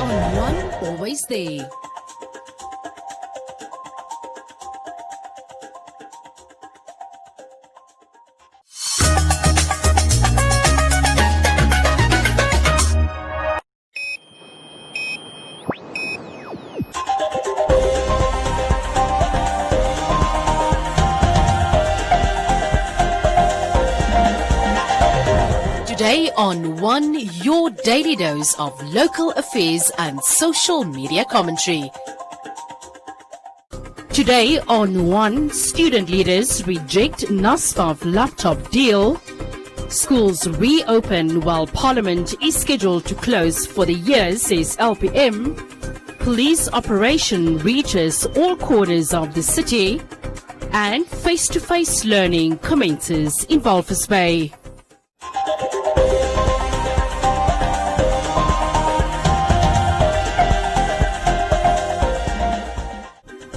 on One Always There. Today on One, your daily dose of local affairs and social media commentary. Today on One, student leaders reject NASFAF laptop deal. Schools reopen while Parliament is scheduled to close for the year, says LPM. Police operation reaches all corners of the city. And face-to-face learning commences in Walvis Bay.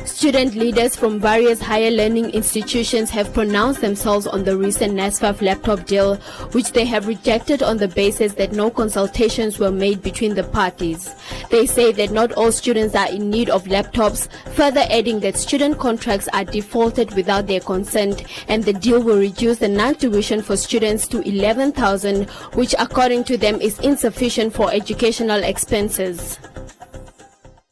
Student leaders from various higher learning institutions have pronounced themselves on the recent NASFAF laptop deal, which they have rejected on the basis that no consultations were made between the parties. They say that not all students are in need of laptops, further adding that student contracts are defaulted without their consent, and the deal will reduce the non-tuition for students to 11,000, which according to them is insufficient for educational expenses.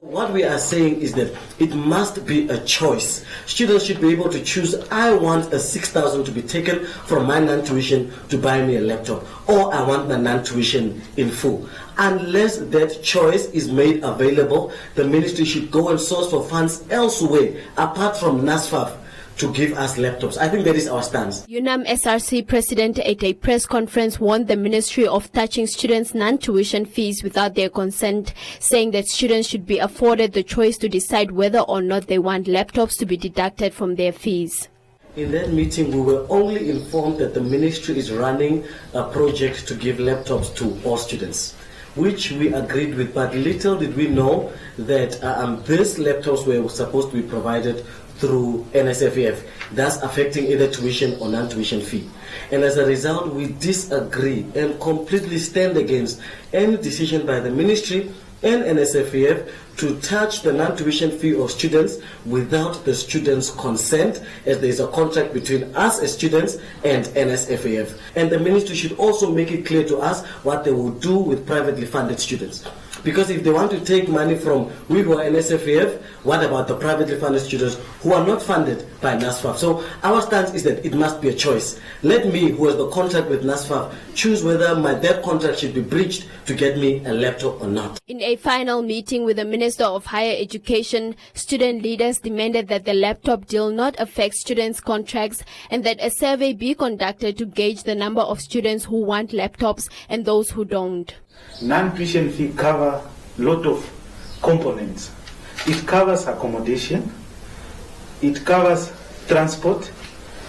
What we are saying is that it must be a choice. Students should be able to choose, I want a 6,000 to be taken from my non-tuition to buy me a laptop, or I want my non-tuition in full. Unless that choice is made available, the ministry should go and source for funds elsewhere, apart from NASFAF, to give us laptops. I think that is our stance. UNAM SRC president at a press conference warned the ministry of touching students' non-tuition fees without their consent, saying that students should be afforded the choice to decide whether or not they want laptops to be deducted from their fees. In that meeting, we were only informed that the ministry is running a project to give laptops to all students, which we agreed with, but little did we know that these laptops were supposed to be provided through NSFAF, thus affecting either tuition or non-tuition fee. And as a result, we disagree and completely stand against any decision by the ministry and NSFAF to touch the non-tuition fee of students without the students' consent, as there is a contract between us as students and NSFAF. And the ministry should also make it clear to us what they will do with privately funded students. Because if they want to take money from we who are NSFAF, what about the privately funded students who are not funded by NASFAF? So our stance is that it must be a choice. Let me, who has the contract with NASFAF, choose whether that contract should be breached to get me a laptop or not. In a final meeting with the Minister of Higher Education, student leaders demanded that the laptop deal not affect students' contracts and that a survey be conducted to gauge the number of students who want laptops and those who don't. Non-tuition fee cover a lot of components. It covers accommodation, it covers transport,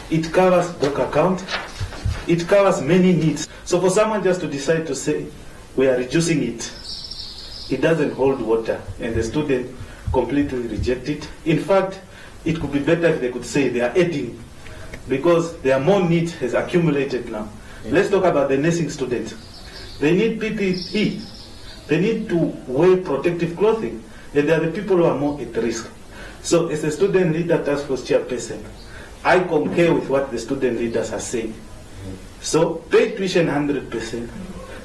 it covers book account, it covers many needs. So for someone just to decide to say, we are reducing it, it doesn't hold water, and the student completely reject it. In fact, it could be better if they could say they are adding, because there are more needs has accumulated now. Yeah. Let's talk about the nursing students. They need PPE. They need to wear protective clothing. And they are the people who are more at risk. So as a student leader task force chairperson, I concur with what the student leaders are saying. So pay tuition 100%.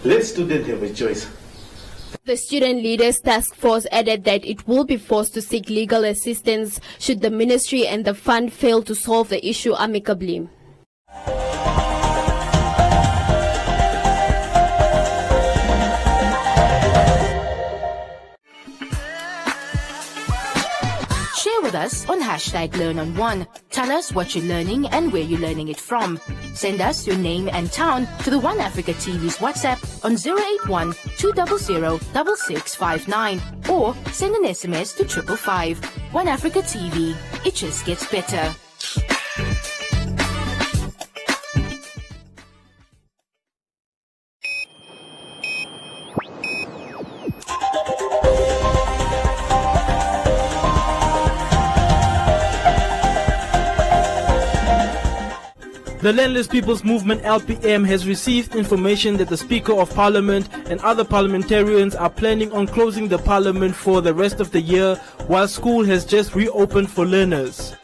Let students have a choice. The Student Leaders Task Force added that it will be forced to seek legal assistance should the ministry and the fund fail to solve the issue amicably. Share with us on #LearnOnOne. Tell us what you're learning and where you're learning it from. Send us your name and town to the One Africa TV's WhatsApp on 081 200 6659 or send an SMS to 555. One Africa TV. It just gets better. The Landless People's Movement LPM has received information that the Speaker of Parliament and other parliamentarians are planning on closing the Parliament for the rest of the year while school has just reopened for learners.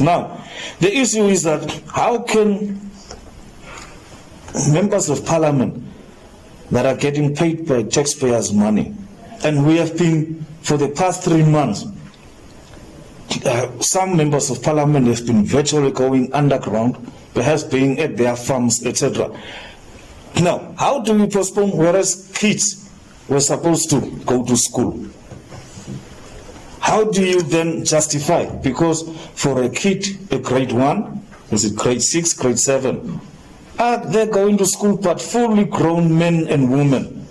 Now, the issue is that how can members of Parliament that are getting paid by taxpayers' money, and we have been for the past 3 months, some members of Parliament have been virtually going underground, perhaps being at their farms, etc. Now, how do we postpone whereas kids were supposed to go to school? How do you then justify? Because for a kid, a grade 1, is it grade 6, grade 7, they're going to school, but fully grown men and women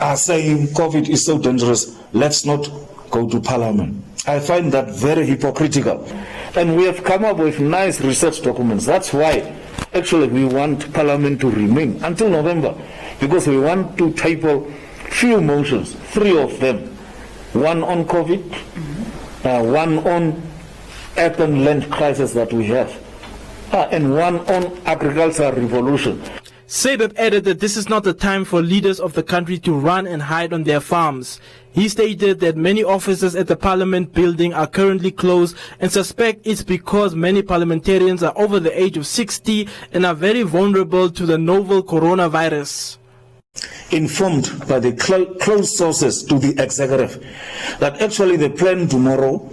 are saying COVID is so dangerous, let's not go to Parliament. I find that very hypocritical. And we have come up with nice research documents. That's why actually we want Parliament to remain until November, because we want to table few motions, 3 of them. One on COVID, one on urban land crisis that we have, and one on agricultural revolution. Sebeb added that this is not the time for leaders of the country to run and hide on their farms. He stated that many offices at the Parliament building are currently closed and suspect it's because many parliamentarians are over the age of 60 and are very vulnerable to the novel coronavirus. Informed by the close sources to the executive that actually the plan tomorrow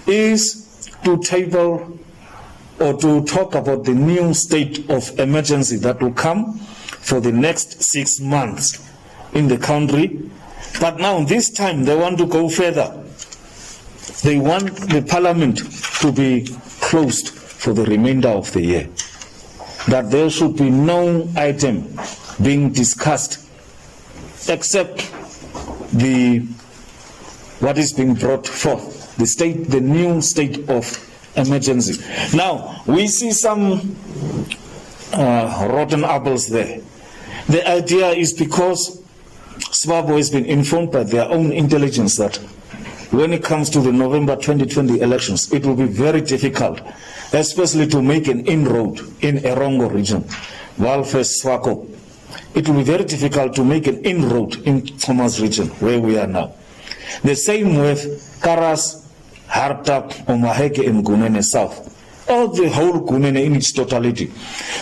is to table or to talk about the new state of emergency that will come for the next 6 months in the country. But now this time they want to go further. They want the Parliament to be closed for the remainder of the year. That there should be no item being discussed except what is being brought forth, the new state of emergency. Now, we see some rotten apples there. The idea is because SWAPO has been informed by their own intelligence that when it comes to the November 2020 elections, it will be very difficult, especially to make an inroad in Erongo region, Walfes Swako. It will be very difficult to make an inroad in Thomas region, where we are now. The same with Karas, Hartap, Omaheke, and Gunene South. All the whole Gunene in its totality.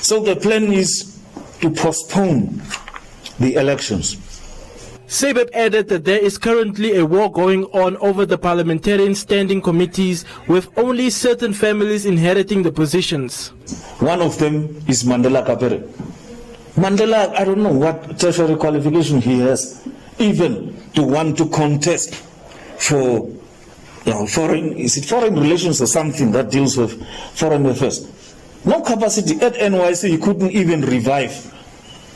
So the plan is to postpone the elections. Sebeb added that there is currently a war going on over the parliamentarian standing committees, with only certain families inheriting the positions. One of them is Mandela Kapere. Mandela, I don't know what tertiary qualification he has, even to want to contest for foreign relations or something that deals with foreign affairs. No capacity at NYC, he couldn't even revive,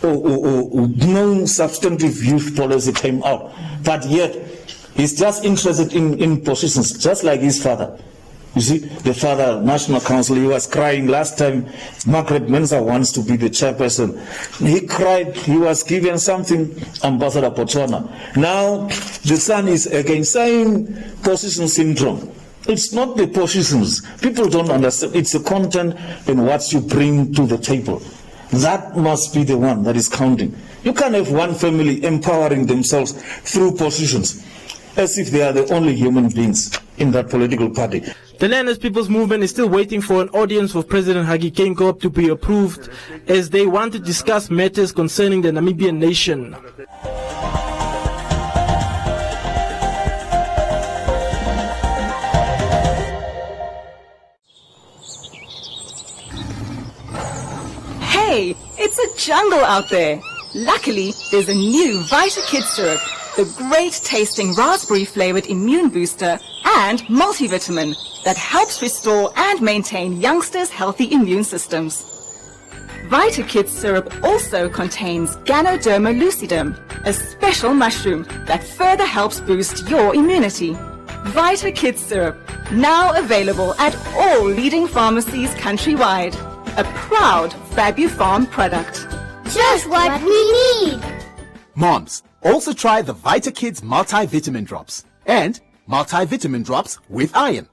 or no substantive youth policy came out. But yet, he's just interested in positions, just like his father. You see, the father, National Council, he was crying last time. Margaret Mensah wants to be the chairperson. He cried, he was given something, Ambassador Botswana. Now, the son is again saying position syndrome. It's not the positions. People don't understand. It's the content and what you bring to the table. That must be the one that is counting. You can't have one family empowering themselves through positions as if they are the only human beings in that political party. The Landless People's Movement is still waiting for an audience for President Hage Geingob to be approved, as they want to discuss matters concerning the Namibian nation. Hey, it's a jungle out there. Luckily, there's a new Vita Kids syrup, the great tasting raspberry flavored immune booster and multivitamin that helps restore and maintain youngsters' healthy immune systems. Vita Kids syrup also contains Ganoderma lucidum, a special mushroom that further helps boost your immunity. Vita Kids syrup, now available at all leading pharmacies countrywide. A proud FabuFarm product. Just what we need! Moms, also try the Vita Kids multivitamin drops and multivitamin drops with iron.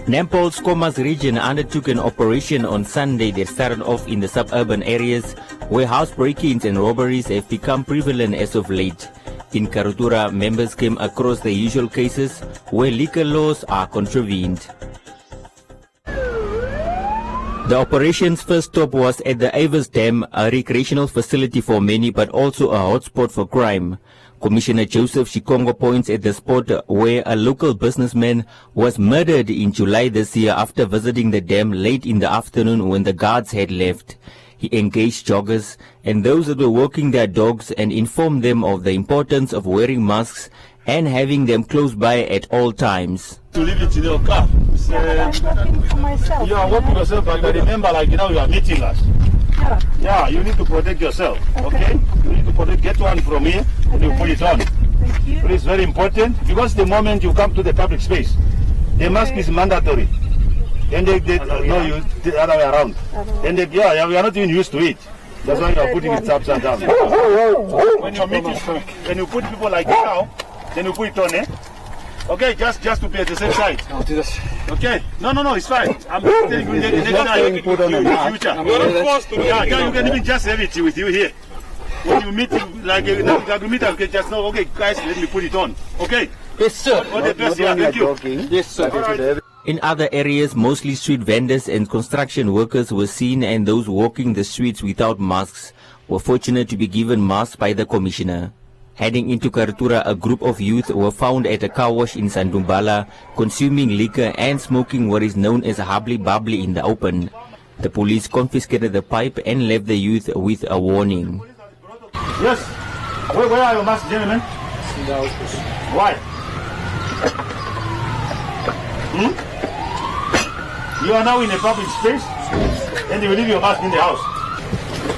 Nampol's Khomas region undertook an operation on Sunday that started off in the suburban areas where house break-ins and robberies have become prevalent as of late. In Karutura, members came across the usual cases where liquor laws are contravened. The operation's first stop was at the Avers Dam, a recreational facility for many but also a hotspot for crime. Commissioner Joseph Shikongo points at the spot where a local businessman was murdered in July this year after visiting the dam late in the afternoon when the guards had left. He engaged joggers and those that were walking their dogs and informed them of the importance of wearing masks and having them close by at all times. To leave it in your car. You are working yourself, but remember, like you are meeting us. Yeah, you need to protect yourself. Okay? You need to protect. Get one from here and you put it on. Thank you. It is very important because the moment you come to the public space, the mask is mandatory. And no, you the other way around. And we are not even used to it. That's why you are putting it upside down. When you meet, when you put people like now, then you put it on, eh? Okay, just to be at the same side. Okay, no, it's fine. I'm telling you, next time in the future. You're not forced to. Yeah, you can even just have it with you here. When you meet, like you meet, okay, just know. Okay, guys, let me put it on. Okay. Yes, sir. All the best. Yeah, thank you. Yes, sir. Right. In other areas, mostly street vendors and construction workers were seen, and those walking the streets without masks were fortunate to be given masks by the commissioner. Heading into Karutura, a group of youth were found at a car wash in Sandumbala, consuming liquor and smoking what is known as habli babli in the open. The police confiscated the pipe and left the youth with a warning. Yes. Where are your masks, gentlemen? Why? You are now in a public space and you leave your mask in the house.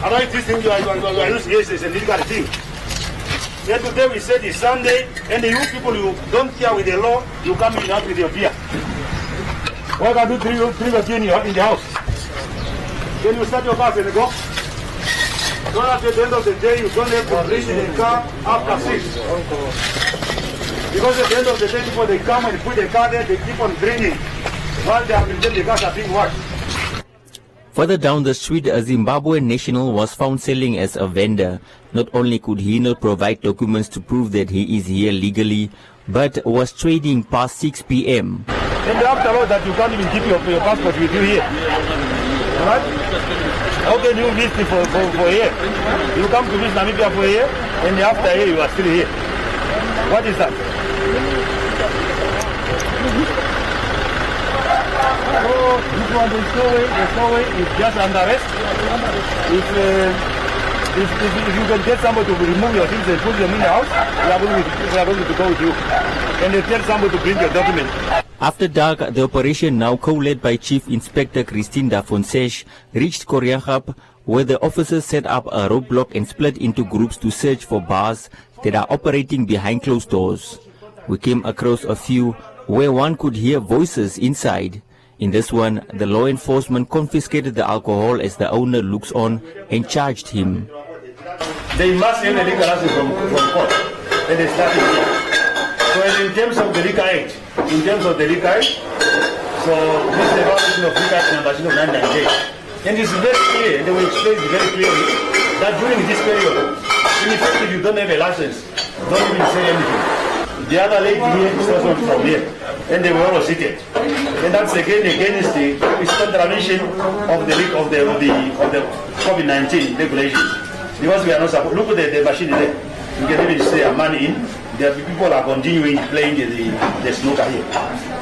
Otherwise, this thing you are using is an illegal thing. Here today we said it's Sunday, and you people who don't care with the law, you come in out with your beer. Why can't you drink your beer in the house? Then you start your car and go. So at the end of the day, you don't have to drink in the car after 6. Because at the end of the day, people they come and put the car there, they keep on drinking. While they are pretending the cars are being washed. Further down the street, a Zimbabwean national was found selling as a vendor. Not only could he not provide documents to prove that he is here legally, but was trading past 6 p.m. And after all that, you can't even keep your passport with you here. Alright? How can you visit for here? You come to visit Namibia for here, and after here you are still here. What is that? Oh, this one is no way, it's just under arrest. If you can get somebody to remove your things and put them in the house, we are going to go with you. And they tell somebody to bring your document. After dark, the operation, now co-led by Chief Inspector Christine Dafonsesh, reached Koreagap, where the officers set up a roadblock and split into groups to search for bars that are operating behind closed doors. We came across a few where one could hear voices inside. In this one, the law enforcement confiscated the alcohol as the owner looks on and charged him. They must have a legal license from court, and they started here. So in terms of the Liquor Act, so this is a violation of Liquor Act number 998. And it's very clear, and they will explain it very clearly, that during this period, in effect, if you don't have a license, don't even say anything. The other lady here is also from here, and they were all seated. And that's again against the contravention of the COVID-19 regulations. Because we are not supposed. Look at the machine there. You can even say money in. The people are continuing playing the snooker here.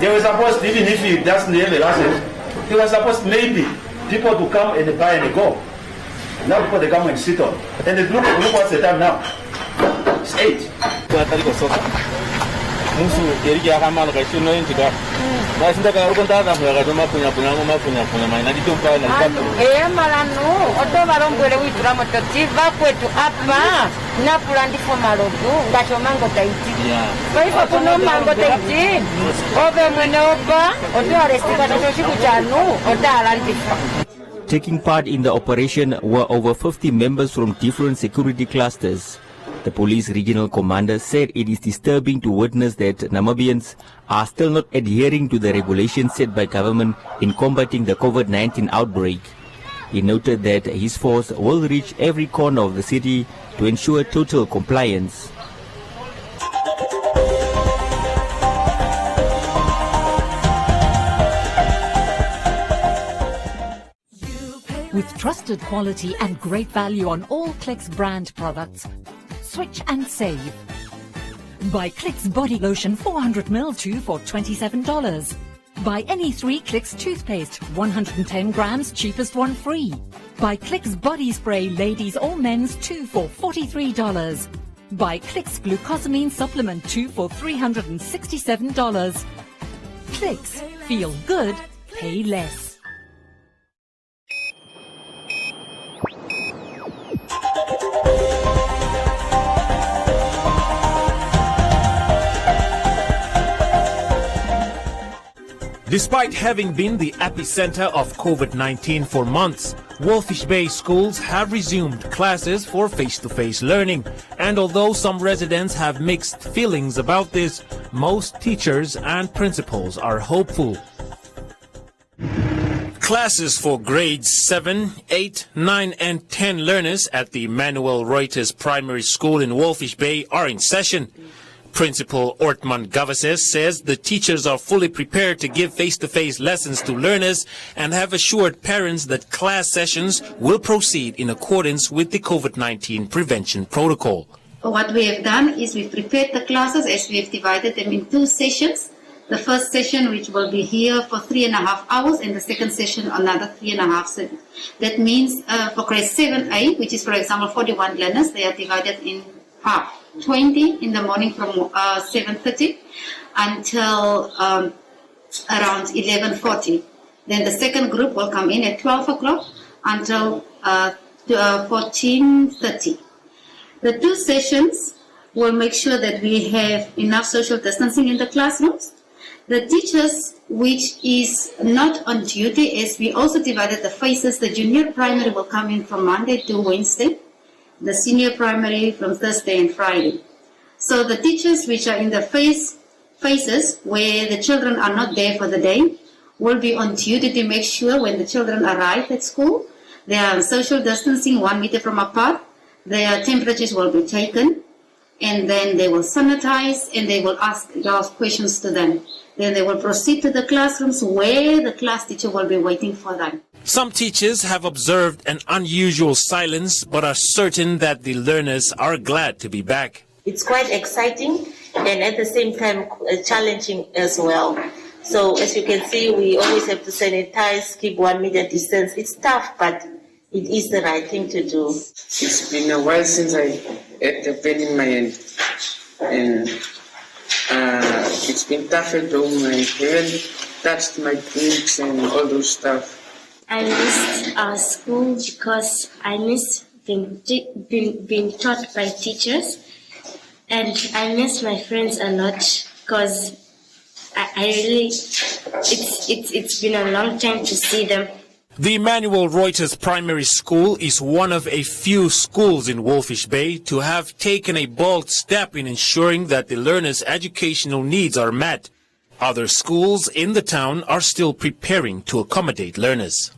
They were supposed, even if he doesn't have a license, they were supposed maybe people to come and buy and go. Now people they come and sit on. And they look what's the time now. It's 8. Taking part in the operation were over 50 members from different security clusters. The police regional commander said it is disturbing to witness that Namibians are still not adhering to the regulations set by government in combating the COVID-19 outbreak. He noted that his force will reach every corner of the city to ensure total compliance. With trusted quality and great value on all Clicks brand products, switch and save. Buy Clicks body lotion 400ml tube for $27. Buy any 3 Clicks toothpaste, 110 grams, cheapest one free. Buy Clicks body spray, ladies or men's 2 for $43. Buy Clicks glucosamine supplement 2 for $367. Clicks, feel good, pay less. Despite having been the epicenter of COVID-19 for months, Walfish Bay schools have resumed classes for face-to-face learning. And although some residents have mixed feelings about this, most teachers and principals are hopeful. Classes for grades 7, 8, 9 and 10 learners at the Emmanuel Reuters Primary School in Walfish Bay are in session. Principal Ortman Gavases says the teachers are fully prepared to give face-to-face lessons to learners and have assured parents that class sessions will proceed in accordance with the COVID-19 prevention protocol. What we have done is we've prepared the classes as we have divided them in 2 sessions. The first session, which will be here for 3.5 hours, and the second session another 3.5 seconds. That means for grade 7A, which is for example 41 learners, they are divided in half. 20 in the morning from 7:30 until around 11:40. Then the second group will come in at 12 o'clock until 14:30. The 2 sessions will make sure that we have enough social distancing in the classrooms. The teachers, which is not on duty, as we also divided the phases, the junior primary will come in from Monday to Wednesday, the senior primary from Thursday and Friday. So the teachers which are in the phases where the children are not there for the day will be on duty to make sure when the children arrive at school, they are social distancing 1 meter from apart, their temperatures will be taken, and then they will sanitize and they will ask questions to them. Then they will proceed to the classrooms where the class teacher will be waiting for them. Some teachers have observed an unusual silence but are certain that the learners are glad to be back. It's quite exciting and at the same time challenging as well. So as you can see, we always have to sanitize, keep 1 meter distance. It's tough, but it is the right thing to do. It's been a while since I had the pen in my hand, and it's been tough at home. I haven't touched my books and all those stuff. I missed our school because I missed being taught by teachers, and I miss my friends a lot because it's been a long time to see them. The Emmanuel Reuters Primary School is one of a few schools in Walfish Bay to have taken a bold step in ensuring that the learners' educational needs are met. Other schools in the town are still preparing to accommodate learners.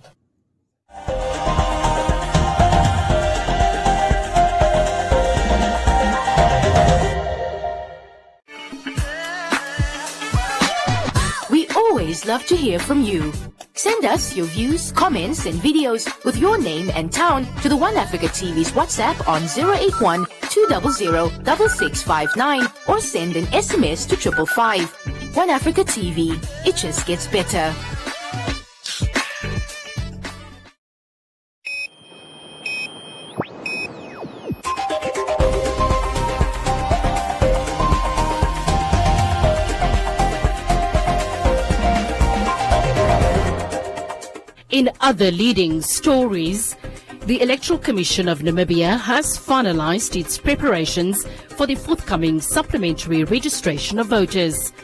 We always love to hear from you. Send us your views, comments and videos with your name and town to the One Africa TV's WhatsApp on 081-200-6659 or send an SMS to 555. One Africa TV. It just gets better. In other leading stories, the Electoral Commission of Namibia has finalized its preparations for the forthcoming supplementary registration of voters.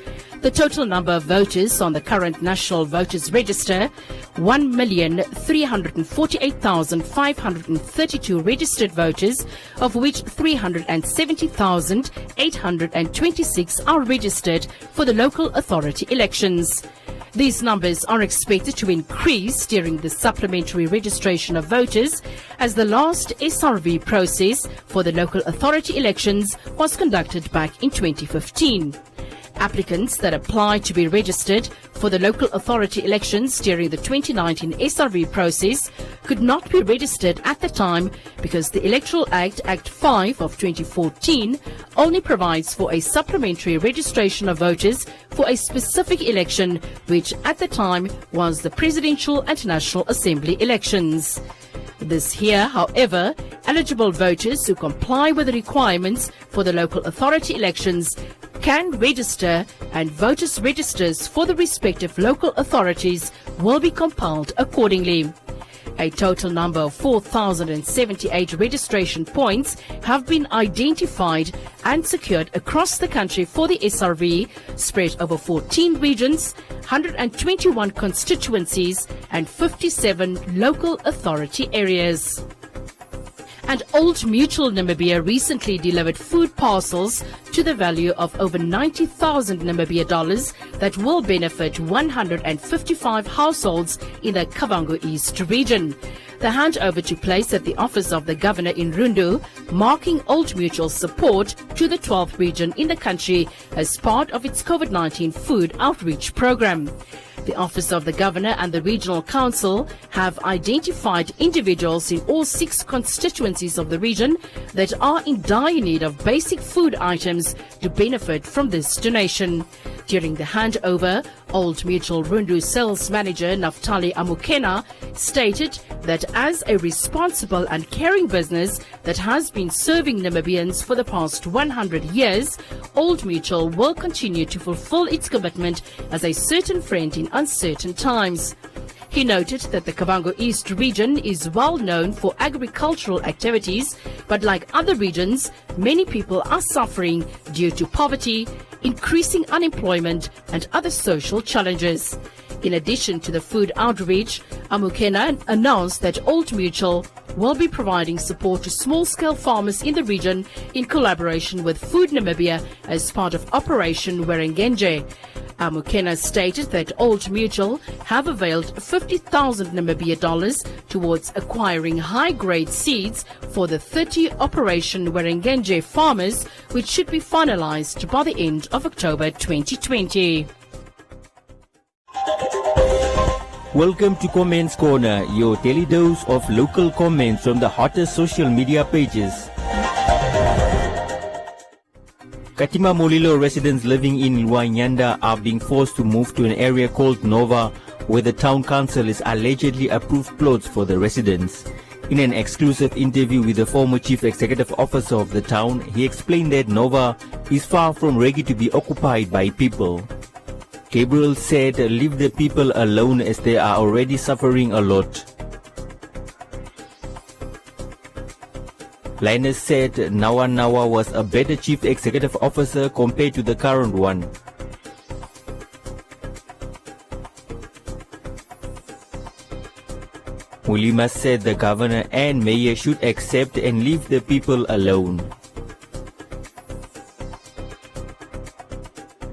The total number of voters on the current National Voters Register, 1,348,532 registered voters, of which 370,826 are registered for the local authority elections. These numbers are expected to increase during the supplementary registration of voters, as the last SRV process for the local authority elections was conducted back in 2015. Applicants that apply to be registered for the local authority elections during the 2019 SRV process could not be registered at the time because the Electoral Act, Act 5 of 2014, only provides for a supplementary registration of voters for a specific election, which at the time was the Presidential and National Assembly elections. This year, however, eligible voters who comply with the requirements for the local authority elections can register, and voters' registers for the respective local authorities will be compiled accordingly. A total number of 4,078 registration points have been identified and secured across the country for the SRV, spread over 14 regions, 121 constituencies and 57 local authority areas. And Old Mutual Namibia recently delivered food parcels to the value of over 90,000 Namibia dollars that will benefit 155 households in the Kavango East region. The handover took place at the office of the governor in Rundu, marking Old Mutual's support to the 12th region in the country as part of its COVID-19 food outreach program. The Office of the Governor and the Regional Council have identified individuals in all 6 constituencies of the region that are in dire need of basic food items to benefit from this donation. During the handover, Old Mutual Rundu Sales Manager Naftali Amukena stated that as a responsible and caring business that has been serving Namibians for the past 100 years, Old Mutual will continue to fulfill its commitment as a certain friend in uncertain times. He noted that the Kavango East region is well known for agricultural activities, but like other regions, many people are suffering due to poverty, increasing unemployment and other social challenges. In addition to the food outreach, Amukena announced that Old Mutual will be providing support to small-scale farmers in the region in collaboration with Food Namibia as part of Operation Werengenje. Amukena stated that Old Mutual have availed 50,000 Namibia dollars towards acquiring high-grade seeds for the 30 Operation Werengenje farmers, which should be finalized by the end of October 2020. Welcome to Comments Corner, your daily dose of local comments from the hottest social media pages. Katima Molilo residents living in Luanyanda are being forced to move to an area called Nova, where the town council has allegedly approved plots for the residents. In an exclusive interview with the former chief executive officer of the town, he explained that Nova is far from ready to be occupied by people. Gabriel said, "Leave the people alone as they are already suffering a lot." Linus said Nawa was a better chief executive officer compared to the current one. Mulima said the governor and mayor should accept and leave the people alone.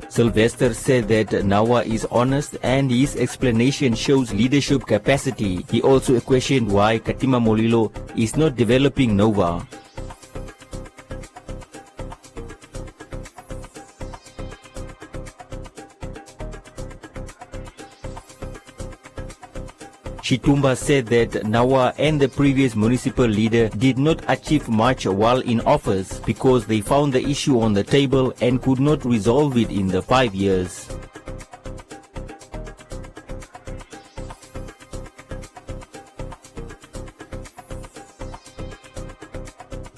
Sylvester said that Nawa is honest and his explanation shows leadership capacity. He also questioned why Katima Molilo is not developing Nova. Chitumba said that Nawa and the previous municipal leader did not achieve much while in office because they found the issue on the table and could not resolve it in the 5 years.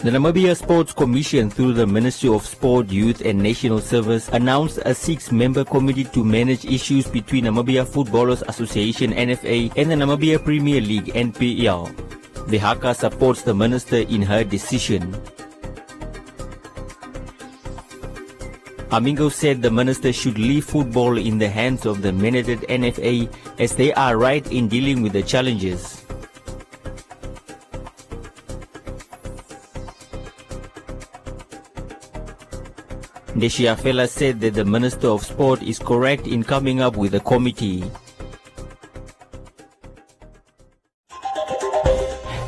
The Namibia Sports Commission, through the Ministry of Sport, Youth and National Service, announced a 6-member committee to manage issues between Namibia Footballers Association (NFA) and the Namibia Premier League (NPL). The Haka supports the minister in her decision. Amingo said the minister should leave football in the hands of the mandated NFA as they are right in dealing with the challenges. Ndeshiafela said that the Minister of Sport is correct in coming up with a committee.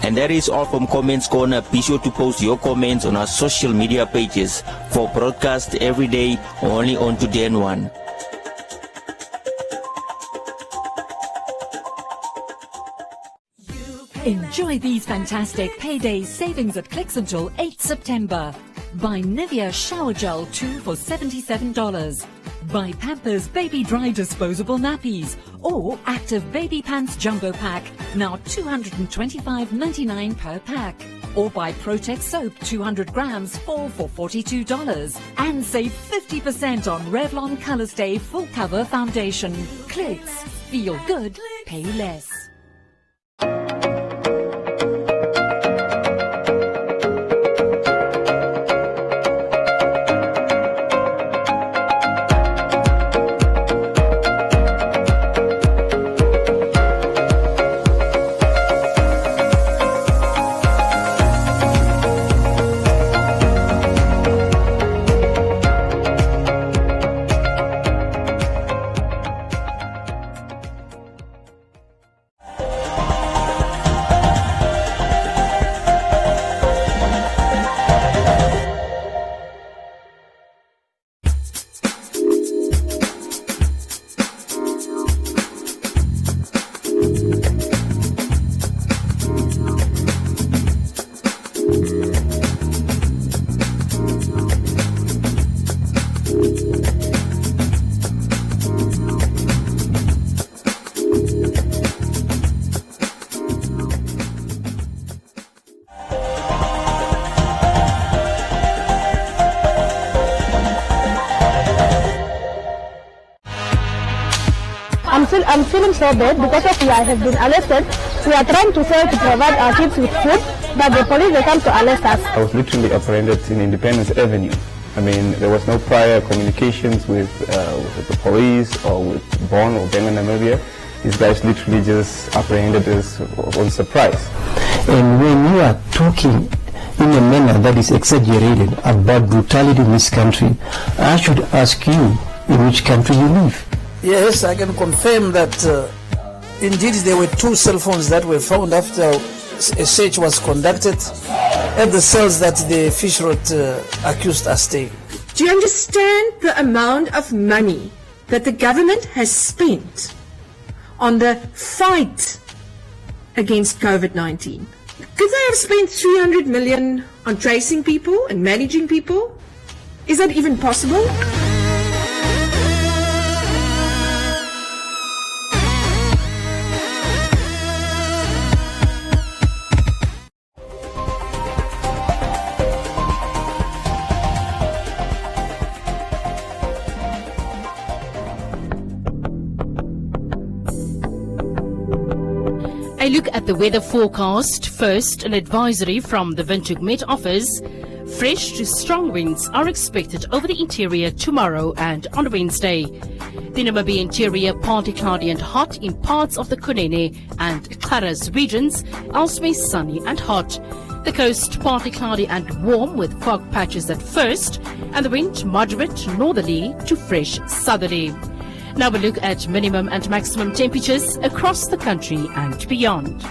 And that is all from Comments Corner. Be sure to post your comments on our social media pages for broadcast every day only on Today and One. Enjoy these fantastic payday savings at Clicks until 8 September. Buy Nivea Shower Gel 2 for $77. Buy Pampers Baby Dry Disposable Nappies or Active Baby Pants Jumbo Pack, now $225.99 per pack. Or buy Protex Soap 200 grams, 4 for $42. And save 50% on Revlon Colorstay Full Cover Foundation. Clicks. Feel good. Pay less. I'm feeling so bad because of I have been arrested. We are trying to fail to provide our kids with food, but the police, they come to arrest us. I was literally apprehended in Independence Avenue. I mean, there was no prior communications with the police or with Bonn or Benga Namibia. These guys literally just apprehended us on surprise. And when you are talking in a manner that is exaggerated about brutality in this country, I should ask you in which country you live. Yes, I can confirm that indeed there were 2 cell phones that were found after a search was conducted at the cells that the Fish Road accused are staying. Do you understand the amount of money that the government has spent on the fight against COVID-19? Could they have spent 300 million on tracing people and managing people? Is that even possible? A look at the weather forecast. First, an advisory from the Windhoek Met Office. Fresh to strong winds are expected over the interior tomorrow and on Wednesday. The Namibia interior partly cloudy and hot in parts of the Kunene and Karas regions, elsewhere sunny and hot. The coast partly cloudy and warm with fog patches at first, and the wind moderate northerly to fresh southerly. Now we look at minimum and maximum temperatures across the country and beyond.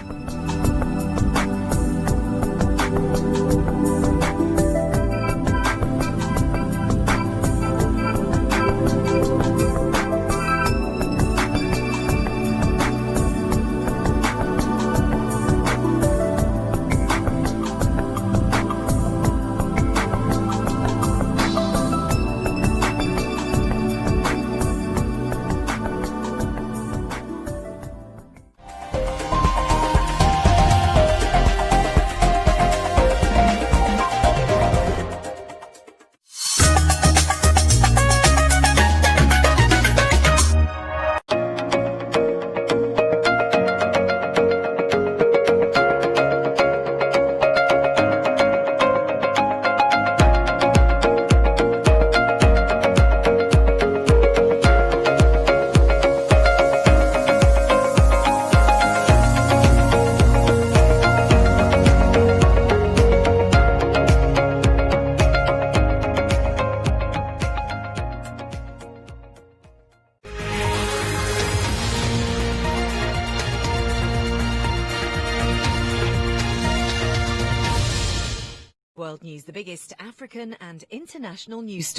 World News, the biggest African and international news stories.